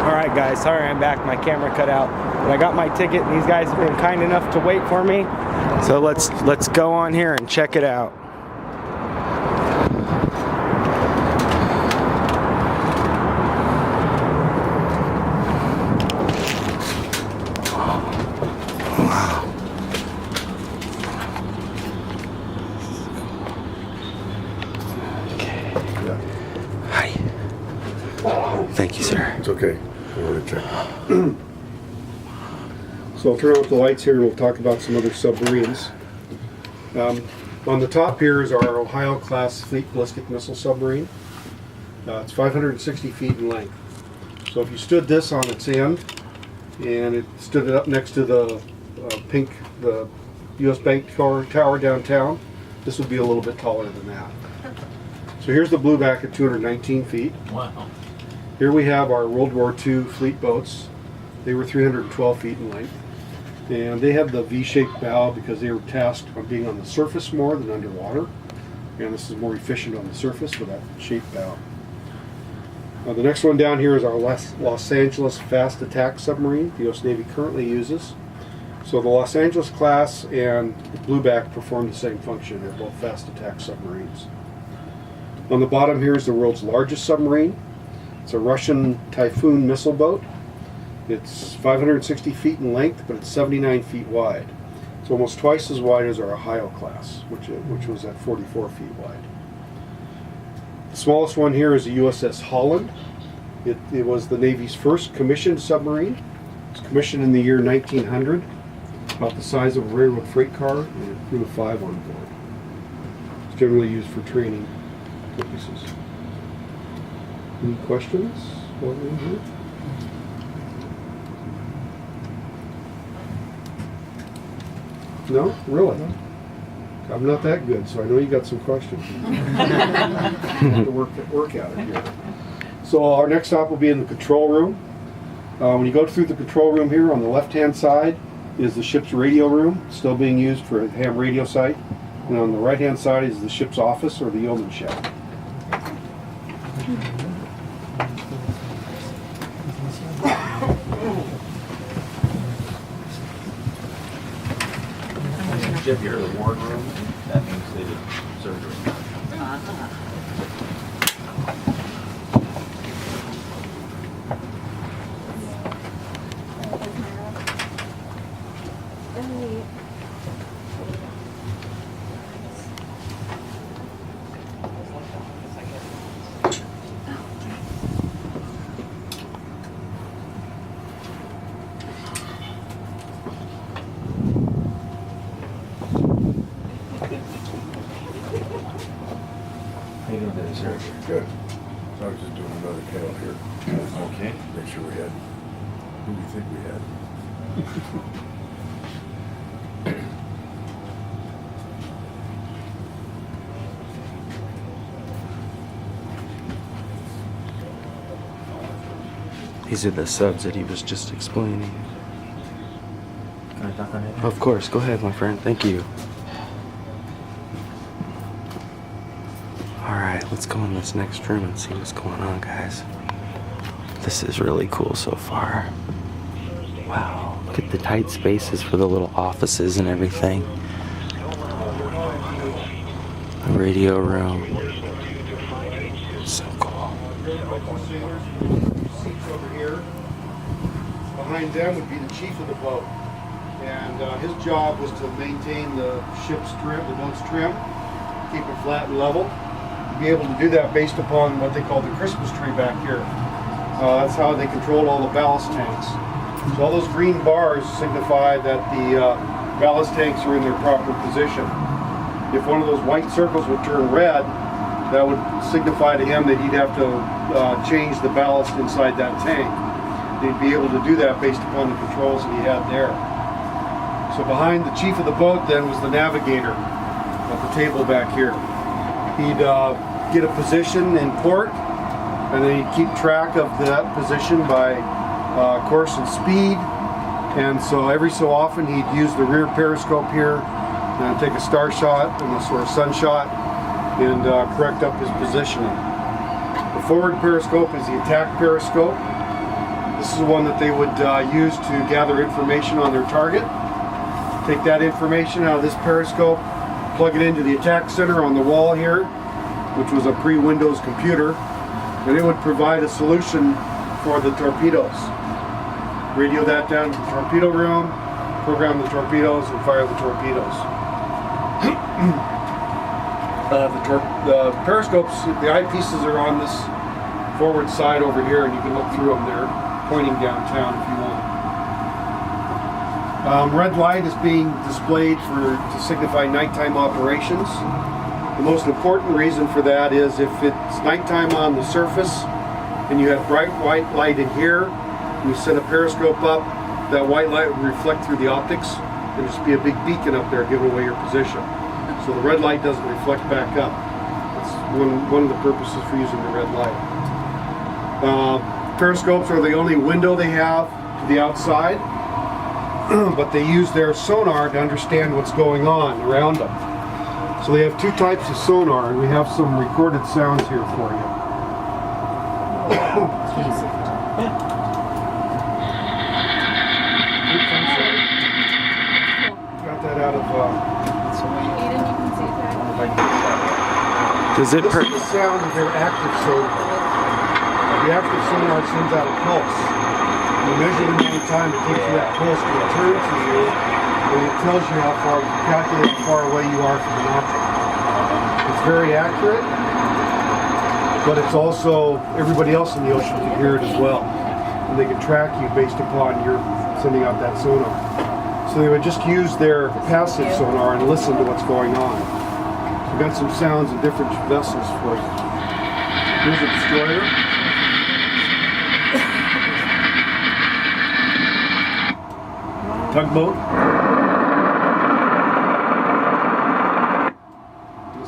Alright guys, sorry I'm back, my camera cut out. But I got my ticket and these guys have been kind enough to wait for me. So let's go on here and check it out. Thank you, sir. It's okay. I want to check. So I'll turn off the lights here and we'll talk about some other submarines. On the top here is our Ohio class Fleet Ballistic Missile Submarine. It's 560 feet in length. So if you stood this on its end and it stood it up next to the the US Bank Tower downtown, this would be a little bit taller than that. So here's the Blue Back at 219 feet. Wow. Here we have our World War II fleet boats. They were 312 feet in length. And they have the V-shaped bow because they were tasked on being on the surface more than underwater. And this is more efficient on the surface with that shaped bow. The next one down here is our Los Angeles Fast Attack Submarine the U.S. Navy currently uses. So the Los Angeles class and the Blue Back perform the same function. They're both fast attack submarines. On the bottom here is the world's largest submarine. It's a Russian Typhoon missile boat. It's 560 feet in length, but it's 79 feet wide. It's almost twice as wide as our Ohio class, which was at 44 feet wide. The smallest one here is the USS Holland. It was the Navy's first commissioned submarine. It was commissioned in the year 1900, about the size of a railroad freight car, and a crew of 5 on board. It's generally used for training purposes. Any questions while we're in here? No? Really? I'm not that good, so I know you got some questions. Have to work at it here. So our next stop will be in the control room. When you go through the control room here, on the left-hand side is the ship's radio room, still being used for a ham radio site. And on the right-hand side is the ship's office or the yeoman shack. If you're in the ward room, that means they did surgery. Good. So I was just doing another count here. Okay. Make sure we had who we think we had. These are the subs that he was just explaining. Can I talk on it? Of course, go ahead my friend, thank you. Alright, let's go in this next room and see what's going on, guys. This is really cool so far. Wow, look at the tight spaces for the little offices and everything. The radio room. So cool. Seats over here. Behind them would be the chief of the boat. And his job was to maintain the ship's trim, the boat's trim, keep it flat and level. Be able to do that based upon what they call the Christmas tree back here. That's how they controlled all the ballast tanks. So all those green bars signify that the ballast tanks are in their proper position. If one of those white circles would turn red, that would signify to him that he'd have to change the ballast inside that tank. He'd be able to do that based upon the controls that he had there. So behind the chief of the boat then was the navigator at the table back here. He'd get a position in port, and then he'd keep track of that position by course and speed. And so every so often he'd use the rear periscope here and take a star shot and a sort of sun shot and correct up his positioning. The forward periscope is the attack periscope. This is one that they would use to gather information on their target. Take that information out of this periscope, plug it into the attack center on the wall here, which was a pre-Windows computer, and it would provide a solution for the torpedoes. Radio that down to the torpedo room, program the torpedoes, and fire the torpedoes. The periscopes, the eyepieces are on this forward side over here, and you can look through them there, pointing downtown if you want. Red light is being displayed to signify nighttime operations. The most important reason for that is if it's nighttime on the surface and you have bright white light in here, and you set a periscope up, that white light would reflect through the optics and just be a big beacon up there giving away your position. So the red light doesn't reflect back up. That's one of the purposes for using the red light. Periscopes are the only window they have to the outside, but they use their sonar to understand what's going on around them. So they have two types of sonar, and we have some recorded sounds here for you. Got that out of... Aiden, you can see that. Does it This is the sound of their active sonar. The active sonar sends out a pulse. You measure the amount of time it takes for that pulse to return to you, and it tells you how far, you calculate how far away you are from an object. It's very accurate, but it's also, everybody else in the ocean can hear it as well. And they can track you based upon your sending out that sonar. So they would just use their passive sonar and listen to what's going on. So we've got some sounds of different vessels for you. Here's a destroyer. Tugboat.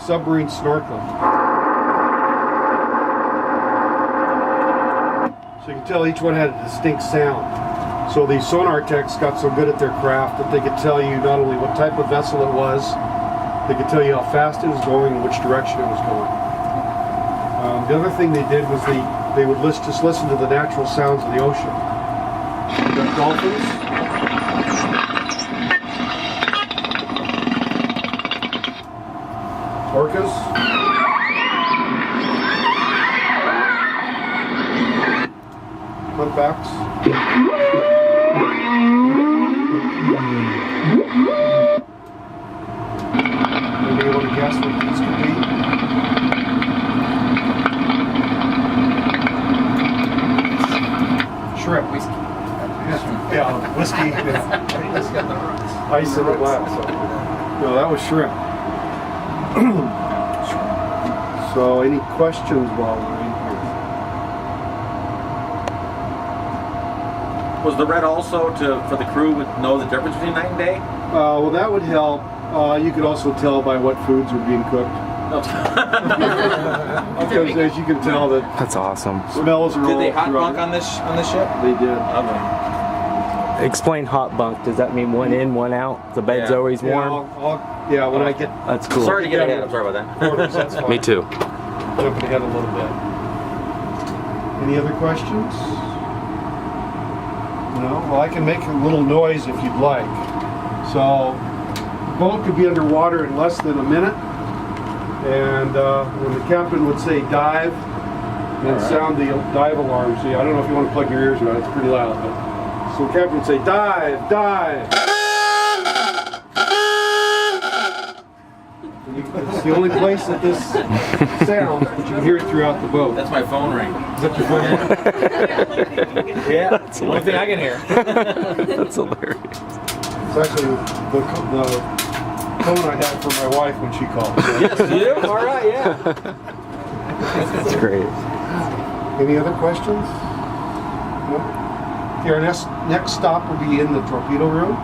Submarine snorkeling. So you can tell each one had a distinct sound. So the sonar techs got so good at their craft that they could tell you not only what type of vessel it was, they could tell you how fast it was going and which direction it was going. The other thing they did was they would just listen to the natural sounds of the ocean. You've got dolphins. Orcas. Humpbacks. Anybody able to guess what this could be? Shrimp. Whiskey. Yeah, whiskey. Ice in the glass. No, that was shrimp. So, any questions while we're in here? Was the red also for the crew would know the difference between night and day? Well, that would help. You could also tell by what foods are being cooked. Because as you can tell, that That's awesome. smells are all Did they hot throughout. bunk on this ship? They did. Explain hot bunk. Does that mean one in, one out? The bed's Yeah. always warm? Yeah, when I get That's cool. Sorry to get ahead. I'm sorry about that. quarters, that's fine. Me too. Jumping ahead a little bit. Any other questions? No? Well, I can make a little noise if you'd like. So, the boat could be underwater in less than a minute. And when the captain would say dive, then sound the dive alarm. See, I don't know if you want to plug your ears or not, it's pretty loud. But, so the captain would say dive, dive. It's the only place that this sounds, but you can hear it throughout the boat. That's my phone ring. Is that your phone? Yeah, that's the only thing I can hear. That's hilarious. It's actually the phone I had for my wife when she called. Yes, you? All right, yeah. That's great. Any other questions? No? Okay, our next stop will be in the torpedo room.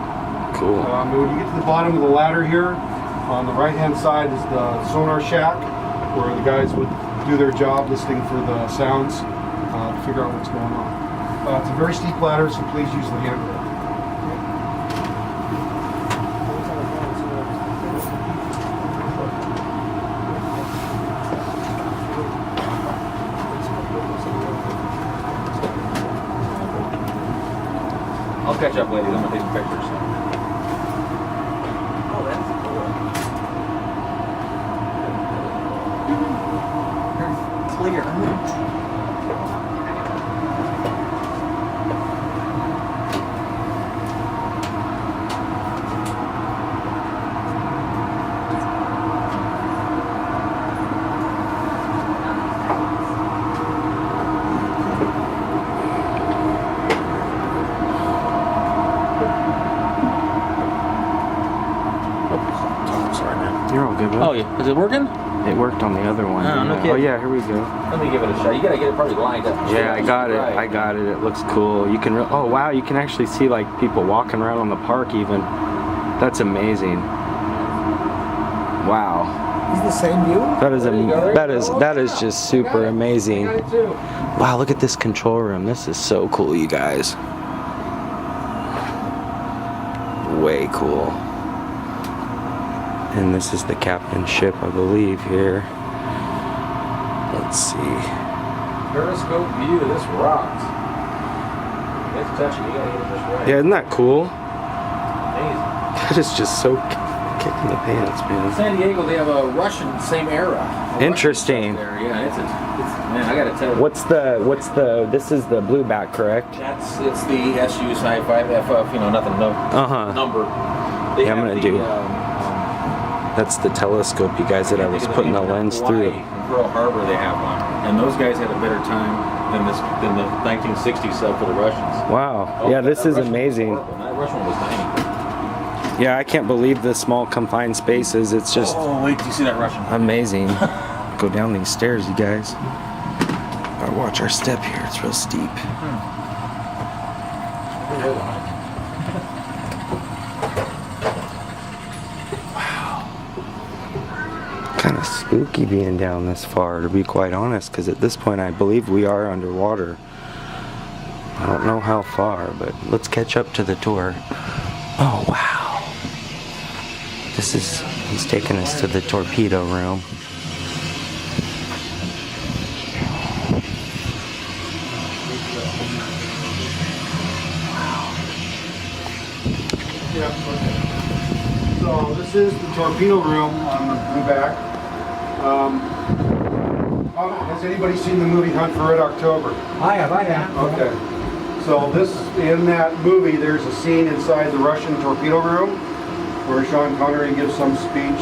Cool. When you get to the bottom of the ladder here, on the right-hand side is the sonar shack, where the guys would do their job listening for the sounds to figure out what's going on. It's a very steep ladder, so please use the handrail. I'll catch up, ladies. I'm gonna take some pictures. Oh, that's cool. Clear. You're all good, bud. Oh, yeah. Is it working? It worked on the other one. Oh, didn't no it? kidding. Oh yeah, here we go. Let me give it a shot. You gotta get it probably lined up. Yeah, I got it. Right. I got it. It looks cool. You can. Oh wow, you can actually see like people walking around on the park even. That's amazing. Wow. Is the same view? That is There you go, there you go. that is just super amazing. I got it too. Wow, look at this control room. This is so cool, you guys. Way cool. And this is the captain's ship, I believe, here. Let's see. Periscope view. This rocks. Let's touch it. You gotta get it just right. Yeah, isn't that cool? Amazing. That is just so kicking the pants, man. San Diego, they have a Russian same era. A Interesting. Russian stuff there. Yeah, it's man. I gotta tell you. What's the? This is the blue back, correct? It's the SU Sci-Fi FF. You know, nothing. No number. They Yeah, I'm have gonna the, do- That's the telescope, you guys, that I was putting the lens through. In Pearl Harbor, they have one, and those guys had a better time than the 1960s sub for the Russians. Wow. Oh, Yeah, this that is Russian was amazing. horrible. That Russian one was tiny. Yeah, I can't believe the small confined spaces. It's just Oh, wait till you see that Russian. amazing. Go down these stairs, you guys. Gotta watch our step here. It's real steep. Kind of spooky being down this far, to be quite honest, because at this point I believe we are underwater. I don't know how far, but let's catch up to the tour. Oh wow. He's taking us to the torpedo room. So this is the torpedo room on the Blue Back. Has anybody seen the movie Hunt for Red October? I have. Okay. So in that movie, there's a scene inside the Russian torpedo room where Sean Connery gives some speech,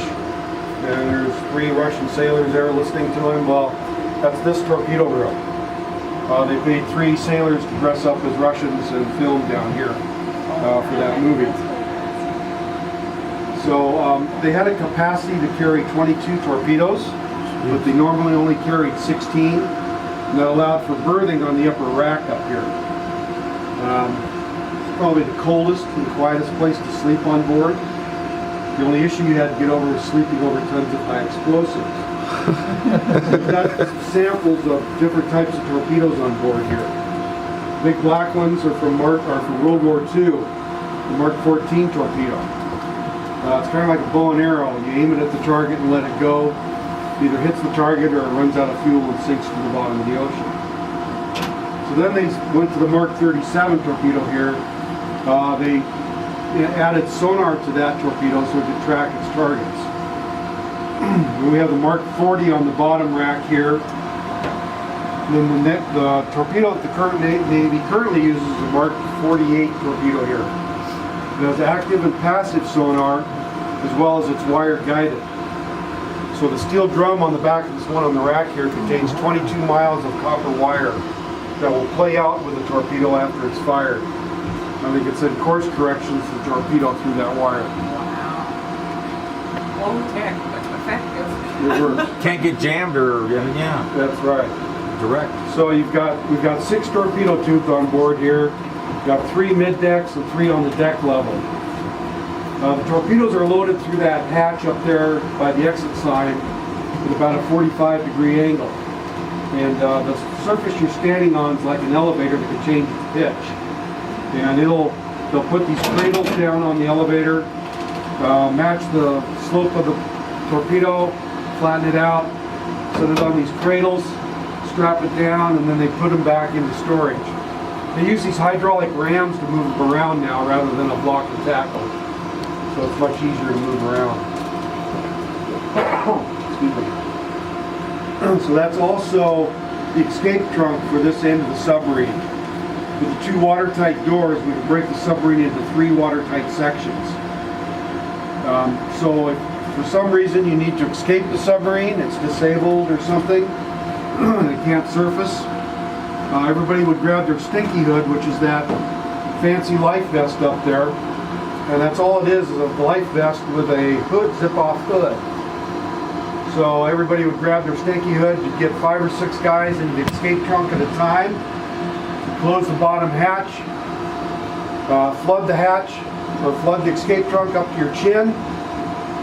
and there's 3 Russian sailors there listening to him. Well, that's this torpedo room. They paid 3 sailors to dress up as Russians and film down here for that movie. So they had a capacity to carry 22 torpedoes, but they normally only carried 16, and that allowed for berthing on the upper rack up here. It's probably the coldest and quietest place to sleep on board. The only issue you had to get over was sleeping over tons of high explosives. We've got samples of different types of torpedoes on board here. Big black ones are from World War II, the Mark 14 torpedo. It's kind of like a bow and arrow. You aim it at the target and let it go. It either hits the target or it runs out of fuel and sinks to the bottom of the ocean. So then they went to the Mark 37 torpedo here. They added sonar to that torpedo so it could track its targets. We have the Mark 40 on the bottom rack here. And then the torpedo that the current Navy currently uses is the Mark 48 torpedo here. It has active and passive sonar, as well as it's wire guided. So the steel drum on the back of this one on the rack here contains 22 miles of copper wire that will play out with the torpedo after it's fired. I think it said course corrections to the torpedo through that wire. Low tech, but effective. It works. Can't get jammed or yeah, That's right. direct. So we've got 6 torpedo tubes on board here. We've got 3 mid decks and 3 on the deck level. The torpedoes are loaded through that hatch up there by the exit side at about a 45-degree angle. And the surface you're standing on is like an elevator that can change its pitch. And they'll put these cradles down on the elevator, match the slope of the torpedo, flatten it out, set it on these cradles, strap it down, and then they put them back into storage. They use these hydraulic rams to move them around now rather than a block and tackle. So it's much easier to move around. Excuse me. So that's also the escape trunk for this end of the submarine. With the 2 watertight doors, we can break the submarine into 3 watertight sections. So if for some reason you need to escape the submarine, it's disabled or something, and it can't surface, everybody would grab their stinky hood, which is that fancy life vest up there. And that's all it is a life vest with a hood, zip-off hood. So everybody would grab their stinky hood. You'd get 5 or 6 guys in the escape trunk at a time. Close the bottom hatch, flood the hatch, or flood the escape trunk up to your chin,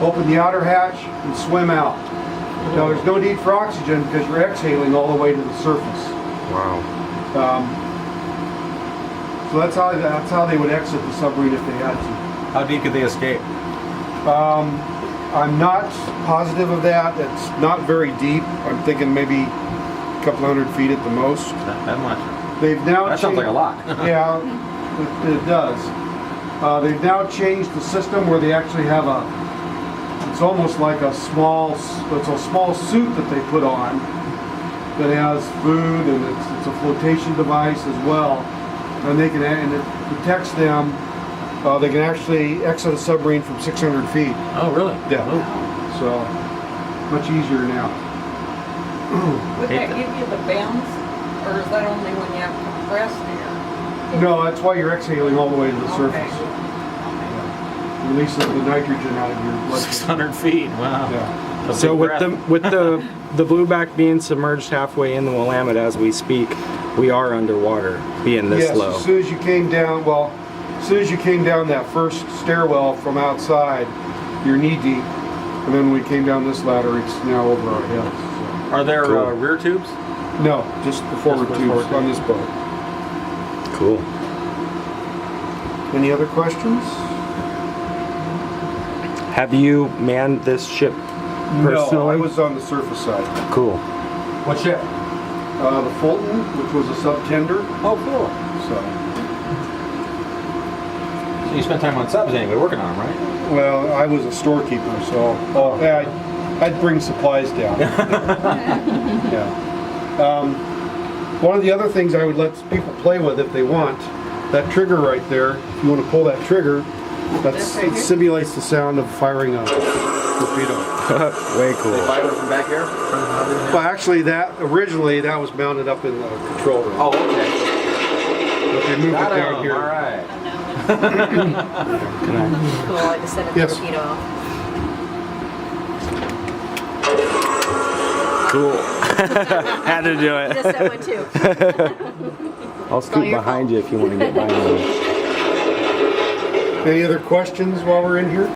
open the outer hatch, and swim out. Now there's no need for oxygen because you're exhaling all the way to the surface. Wow. So that's how they would exit the submarine if they had to. How deep could they escape? I'm not positive of that. It's not very deep. I'm thinking maybe a couple hundred feet at the most. That much. They've now That sounds like a lot. Yeah, it does. They've now changed the system where they actually have it's almost like it's a small suit that they put on that has food, and it's a flotation device as well. And it protects them. They can actually exit a submarine from 600 feet. Oh, really? Yeah. So, much easier now. Would that give you the bounce, or is that only when you have compressed air? No, that's why you're exhaling all the way to the surface. Okay. Releases the nitrogen out of your blood. 600 feet. Wow. Yeah. A So big with breath. the blue back being submerged halfway in the Willamette as we speak, we are underwater, being this Yes, low. as soon as you came down, that first stairwell from outside, you're knee deep. And then when we came down this ladder, it's now over our heads. Are there Cool. rear tubes? So. No, just the forward Just the tubes forward on this boat. Cool. Any other questions? Have you manned this ship personally? No, I was on the surface side. Cool. What ship? The Fulton, which was a sub-tender. Oh, cool. So you spent time on subs anyway, working on them, right? Well, I was a storekeeper, so yeah, I'd bring supplies down. Yeah. One of the other things I would let people play with if they want, that trigger right there, if you want to pull that trigger, it simulates the sound of firing a torpedo. Way cool. Fire from back here? Well, actually, originally that was mounted up in the control room. Oh, okay. But they moved it down here. All right. Cool, I just set a Yes. torpedo off. Cool. Had to do I it. just set one too. I'll scoot your behind you if you want to get by me. Any other questions while we're in here?